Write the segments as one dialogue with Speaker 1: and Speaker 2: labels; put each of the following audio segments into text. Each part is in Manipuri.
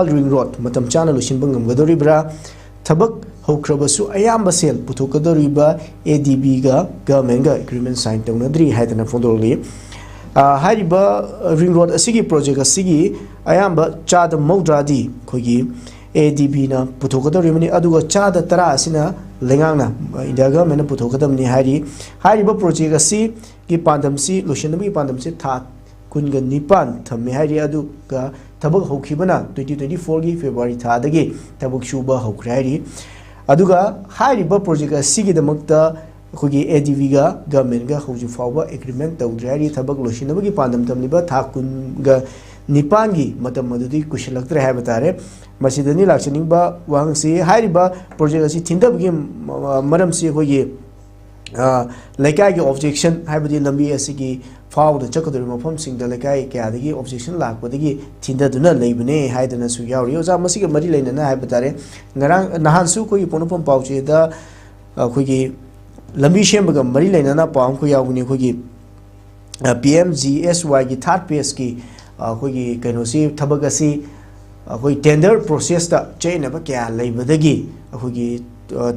Speaker 1: ring road matam chana lushin bangam gadoribra thabak hokrabasu ayamba sel puthokadoriba ADB ga government ga agreement sign tawnadri haidana fondorli hariba ring road asigi project asigi ayamba chada maudradi khogi ADB na puthokadoribani aduga chada tara asina lengangna India government puthokadamni hariba project asi ki pandamsi lushinami pandamsi tha kunga nipan thamme hari aduga thabak hokibana 2024 gi February thadagi thabak shuba hokrairi aduga hariba project asigi damakta khogi ADV ga government ga hoju fawba agreement tawdrari thabak loshinabagi pandam tamliba thakun ga nipangi matam madudi kushalaktre habatare masidani lakchaniba wangsi hariba project asi thindabagi maramsi khogi laikai gi objection habadi lambi asigi file the chakaduri mafam sing the laikai kyadagi objection lakpadagi thindaduna leibne haidana su yauri oza masiga mari leinana habatare ngarang nahan su koi ponopam pauche da khogi lambi shembaga mari leinana paam ko yaugni khogi PMGSY gi third phase ki khogi kainosi thabagasi khoi tender process ta chainaba kya leibadagi khogi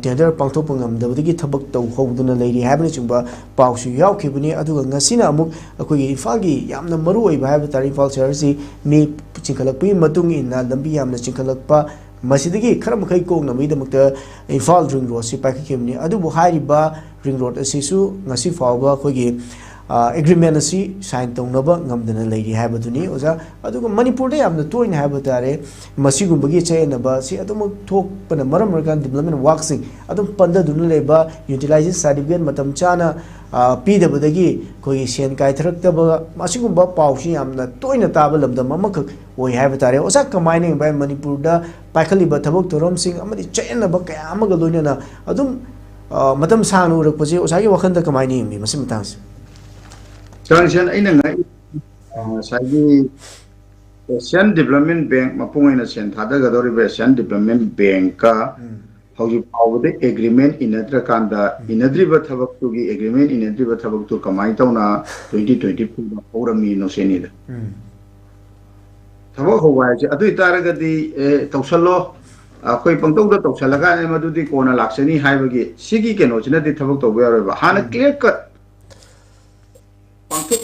Speaker 1: tender pangthop ngamdabadagi thabak taw hoduna leiri habni chungba pausu yaukibuni aduga ngasina amuk akhoi ifagi yamna maru oiba hab tari fal charsi mi chingkhalakpi matung inna lambi yamna chingkhalakpa masidagi kharam khai kong na midamukta infal ring road si pakhimni adubu hariba ring road asisu ngasi fawba khogi agreement asi sign tawnaba ngamdana leiri habaduni oza aduga manipur de yamna toin habatare masigumbagi chayetnaba si adum thokpana maram markan development worksing adum panda dun leba utilization certificate matam chana pidabadagi koi sen kai tharaktaba masigumba pausi yamna toina taba lamdam amakak oi habatare oza kamaini by manipur da pakhaliba thabak torom sing amadi chayetnaba kaya amaga loinana adum matam sanu rakpaje oza gi wakhanda kamaini mi masim tangsi
Speaker 2: Transition ina ngai sagi Asian Development Bank mapungaina sen thada gadori be Asian Development Bank ka hauji pawde agreement inadra kanda inadri ba thabak tu gi agreement inadri ba thabak tu kamai tauna 2024 ba orami no seni da thabak howa je adu itaragadi tawsallo koi pangtau da tawsalaga madudi kona laksani haibagi sigi keno china di thabak to ba ba hana clear cut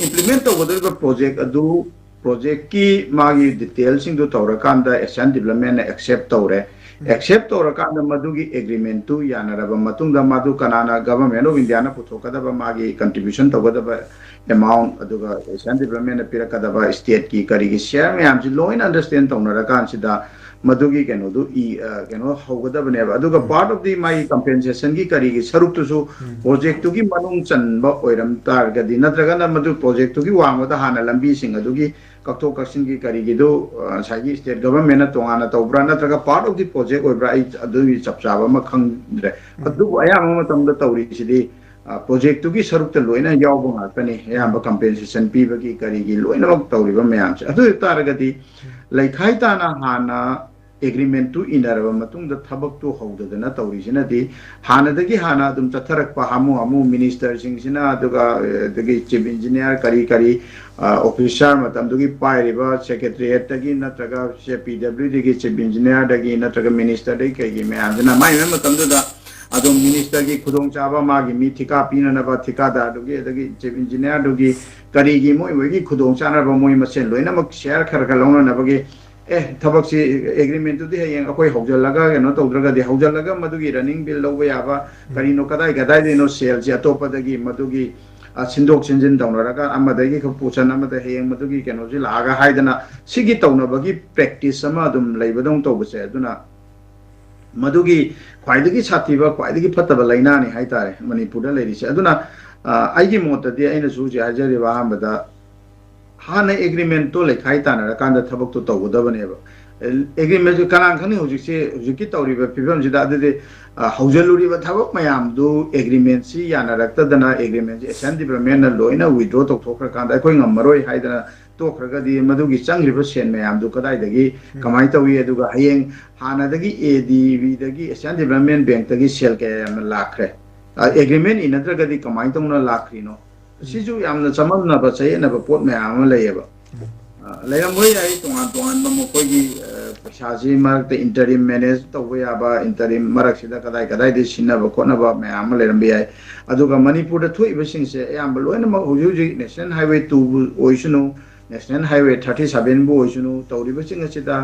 Speaker 2: implement the project adu project ki magi details sing do tawra kanda Asian Development accept tawre kanda madugi agreement tu yanaraba matungda madu kanana government of India na puthokadaba magi contribution tawgadaba amount aduga Asian Development pirakadaba state ki karigi share me amji law and understand tawnara kan sida madugi keno do keno hogadaba ne aduga part of the my compensation ki karigi saruk tu su project tu ki manung chanba oiram tar gadi natraga na madu project tu ki wangda hana lambi sing adugi kakto kaksin ki karigi do sagi state government na tongana tawbra natraga part of the project oibra adu chapchaba ma khangre adu ayam matam da tawri sidi project tu ki saruk ta loina yawba ngakani ayamba compensation piba ki karigi loina mak tawriba mayam adu tar gadi laikhai ta na hana agreement to inaraba matung da thabak to howdana tawrisina di hanadagi hana dum chatharakpa hamu minister sing sina aduga dagi chief engineer kari officer matam dugi pairiba secretariat dagi natraga PW dagi chief engineer dagi natraga minister dagi kai me anjana mai matam da adum minister gi khudong chaba magi mi thika pina na ba thika da dugi dagi chief engineer dugi kari gi moi gi khudong chana ba moi masen loina mak share khar khalona na bagi thabak si agreement tu di hayang akoi hojalaga no tawdraga di hojalaga madugi running bill loba yaba karino kadai de no sale ji atopa dagi madugi sindok sinjin tawnaraga amadagi khapuchan amada hayang madugi keno ji laga haidana sigi tawnabagi practice ama dum leibadong tawbase aduna madugi khwaidagi sathiba khwaidagi phattaba laina ni haitare manipur da leiri se aduna aigi mota di aina su ji hajari ba amada hana agreement to lekhai tana kanda thabak to tawdabane ba agreement kanang khani hujiki tawriba pibam jida ade haujaluri ba thabak mayam do agreement si yana rakta dana agreement Asian Development na loina withdraw to thokra kanda koi ngamaroi haidana to khraga di madugi changriba sen mayam do kadai dagi kamai tawi aduga hayeng hana dagi ADV dagi Asian Development Bank dagi sel ke lakre agreement inadraga di kamai tawna lakri no Siju yamna samamna ba chayetnaba pot mayam layeba layam hoy ai tongan ba mo kogi पैसासी मरक इंटरिम मैनेज तब याबा इंटरिम मरक सिदा कदाई कदाई दे सिन्नब खोनब मैम लेरम याय अदुगा मणिपुर थोइबसिंगसे अयाम लोइनमक हुजि नेशनल हाईवे 2 ओइसुनु नेशनल हाईवे 37 बु ओइसुनु तौरिबसिंग असिदा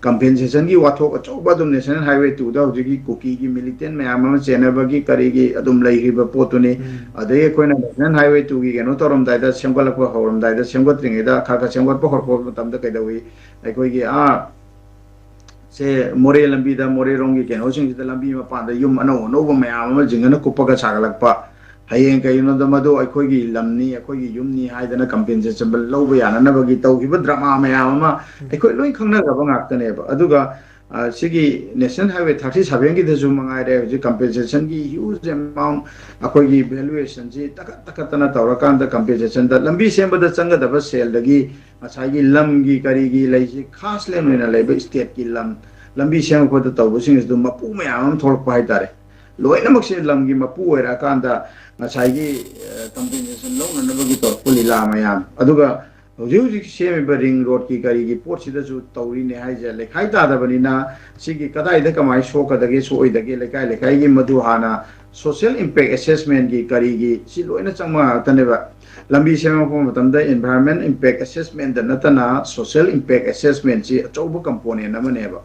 Speaker 2: compensation की वाथोक अचौबा दुम नेशनल हाईवे 2 दा हुजि की कुकी की मिलिटेंट मैम चेनबगी करीगी अदुम लैहिबा पोतुनी अदे कोइना नेशनल हाईवे 2 की केनो तोरम दाइदा सेमगलक हौरम दाइदा सेमगत्रिङेदा खाका सेमगत पखरपो मतमदा कैदवी अखोइगी से मोरे लंबी दा मोरे रोंगी केनो सिंग लंबी मपान दा युम अनो अनोब मैम जिंगना कुपगा सागलकपा हयें कइनो द मदो अखोइगी लमनी अखोइगी युमनी हाइदना कंपेंसेशन लौब याननबगी तौगिब ड्रामा मैम अखोइ लोइ खंगनगब ngaktane aduga sigi national highway 37 gi desu mangaire ji compensation gi huge amount akoigi valuation ji takatana tawrakan da compensation da lambi semba da changa da sel dagi asai gi lam gi kari gi lai ji khas lem na leba state ki lambi sem ko da tawu sing du mapu mayam tholk pai tare loina mak se lam gi mapu era kan da asai gi compensation lo na bagi to pulila mayam aduga Uji semi ring road ki kari ki port sida ju tauri ne hai ja lekhai ta da bani na sigi kadai da kamai show ka dage so oi dage lekai gi madu hana social impact assessment ki kari gi si loina changma tane ba lambi sema ko matam da environment impact assessment da natana social impact assessment si achauba component amane ba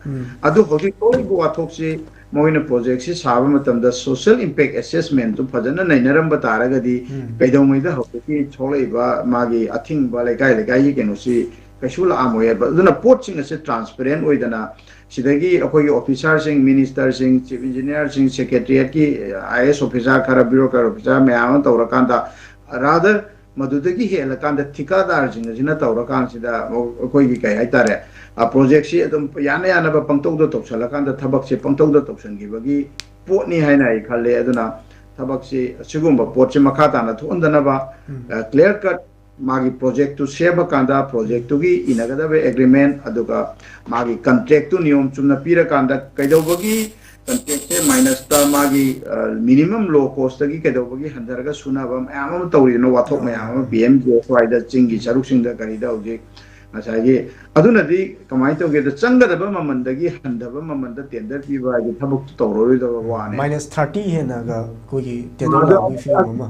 Speaker 2: adu hoki ko go athok si मोइन प्रोजेक्ट से साब मतम द सोशल इम्पैक्ट असेसमेंट तो फजन नैनरम बतारगदी कैदौमैदा होकी छोलैबा मागी अथिंग बा लेकाय लेकाय केनो सी कैसुल आमोय बदना पोर्ट सिंग से ट्रांसपेरेंट ओइदना सिदगी अखोगी ऑफिसर सिंग मिनिस्टर सिंग चीफ इंजीनियर सिंग सेक्रेटरीट की आईएएस ऑफिसर खरा ब्यूरोक्रेट ऑफिसर मैम तौरकांदा रादर मदुदगी हेलकांदा ठिकादार सिंग जिना तौरकान सिदा अखोगी कै हाइतारे आ प्रोजेक्ट से एकदम याना याना पंक्तौद तौसलकान थबक से पंक्तौद तौसनगिबगी पोटनी हाइना आई खले अदुना थबक से सिगुंबा पोट से मखा ताना थोंदनबा क्लियर कट मागी प्रोजेक्ट टू सेब कांदा प्रोजेक्ट टू की इनगदबे एग्रीमेंट अदुगा मागी कॉन्ट्रैक्ट टू नियम चुमना पीरा कांदा कैदौबगी कॉन्ट्रैक्ट से माइनस ता मागी मिनिमम लो कॉस्ट की कैदौबगी हंदरगा सुनाबा मैम तौरिनो वाथोक मैम पीएमजे स्वाइदा चिंगी सरुक सिंदा करीदा उजे असागे अदुनदी कमाई तोगे द चंगदबा ममंदगी हंदबा ममंद टेंडर पीबा आगे थबक तौरोइदबा वाने
Speaker 1: -30 हेनागा कोगी टेंडर लाबी फिल्म अमा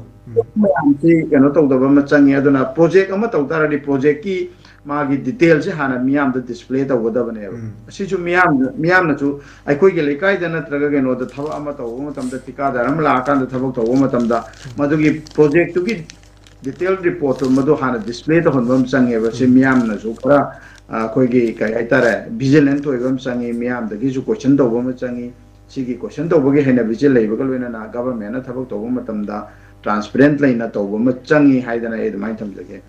Speaker 2: मैमसी केनो तौदबा म चंगे अदुना प्रोजेक्ट अमा तौतारदी प्रोजेक्ट की मागी डिटेल से हाना मियाम द डिस्प्ले तौगदबने असिजु मियाम नचु अखोइगे लेकाय द नत्रगा केनो द थबा अमा तौबो मतम द ठिकादार अमा लाकान द थबक तौबो मतम द मदुगी प्रोजेक्ट की डिटेल रिपोर्ट मदो हाना डिस्प्ले तो होनबम चंगे बसे मियाम नसु खरा अखोइगे काय हाइतारे विजिलेंट होइबम चंगे मियाम दगी जु क्वेश्चन तौबम चंगे सिगी क्वेश्चन तौबगे हेना बिजे लेबगल वेना ना गवर्नमेंट ना थबक तौबो मतम दा ट्रांसपेरेंट लेना तौबम चंगे हाइदना ए माइ थमजगे